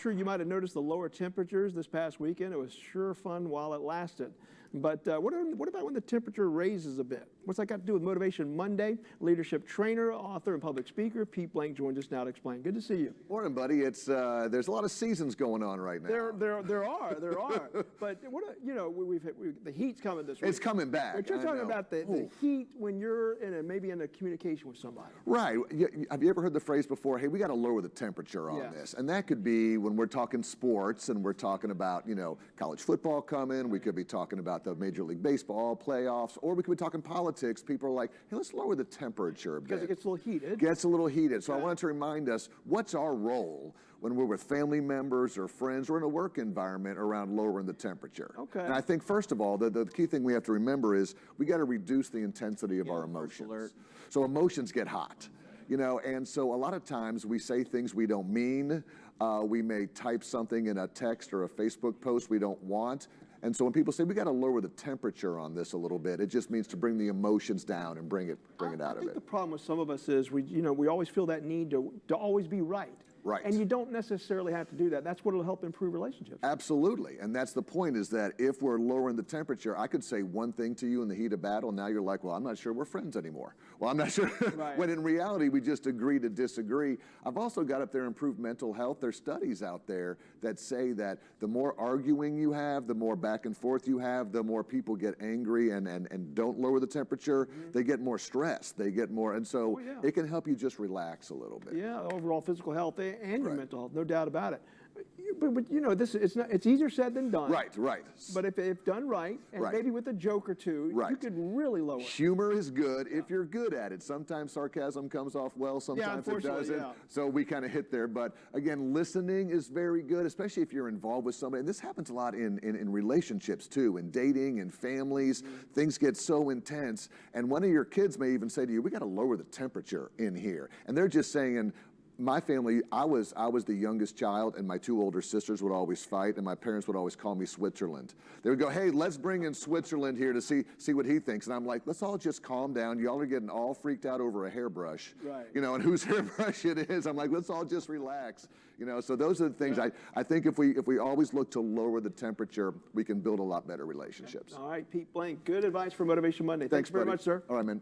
sure you might have noticed the lower temperatures this past weekend. It was sure fun while it lasted. But what about when the temperature raises a bit? What's that got to do with Motivation Monday? Leadership trainer, author, and public speaker Pete Blank joins us now to explain. Good to see you. Morning, buddy. It's there's a lot of seasons going on right now. There are. But the heat's coming this week. It's coming back. But you're talking about the heat when you're maybe in a communication with somebody. Right. Have you ever heard the phrase before? Hey, we got to lower the temperature on this, and that could be when we're talking sports and we're talking about college football coming. We could be talking about the Major League Baseball playoffs, or we could be talking politics. People are like, hey, let's lower the temperature a bit. Because it gets a little heated. Gets a little heated. So I wanted to remind us, what's our role when we're with family members or friends or in a work environment around lowering the temperature? Okay. And I think, first of all, the key thing we have to remember is we got to reduce the intensity of our emotions. So emotions get hot. And so a lot of times we say things we don't mean. We may type something in a text or a Facebook post we don't want. And so when people say we got to lower the temperature on this a little bit, it just means to bring the emotions down and bring it out of it. I think the problem with some of us is we always feel that need to always be right. Right. And you don't necessarily have to do that. That's what will help improve relationships. Absolutely. And that's the point, is that if we're lowering the temperature, I could say one thing to you in the heat of battle, now you're like, well, I'm not sure we're friends anymore. Well, I'm not sure. Right. When in reality, we just agree to disagree. I've also got up there improved mental health. There's studies out there that say that the more arguing you have, the more back and forth you have, the more people get angry and don't lower the temperature. Mm-hmm. They get more stressed. They get more. And so it can help you just relax a little bit. Yeah, overall physical health and your mental health, no doubt about it. But it's easier said than done. Right. But if done right, and maybe with a joke or two, you could really lower it. Humor is good if you're good at it. Sometimes sarcasm comes off well, sometimes it doesn't. Yeah. So we kind of hit there. But again, listening is very good, especially if you're involved with somebody. And this happens a lot in relationships too, in dating and families. Mm-hmm. Things get so intense. And one of your kids may even say to you, we got to lower the temperature in here. And they're just saying, my family, I was the youngest child, and my two older sisters would always fight, and my parents would always call me Switzerland. They would go, hey, let's bring in Switzerland here to see what he thinks. And I'm like, let's all just calm down. Y'all are getting all freaked out over a hairbrush. Right. And whose hairbrush it is. I'm like, let's all just relax. So those are the things I think if we always look to lower the temperature, we can build a lot better relationships. All right, Pete Blank, good advice for Motivation Monday. Thanks very much, sir. All right, man.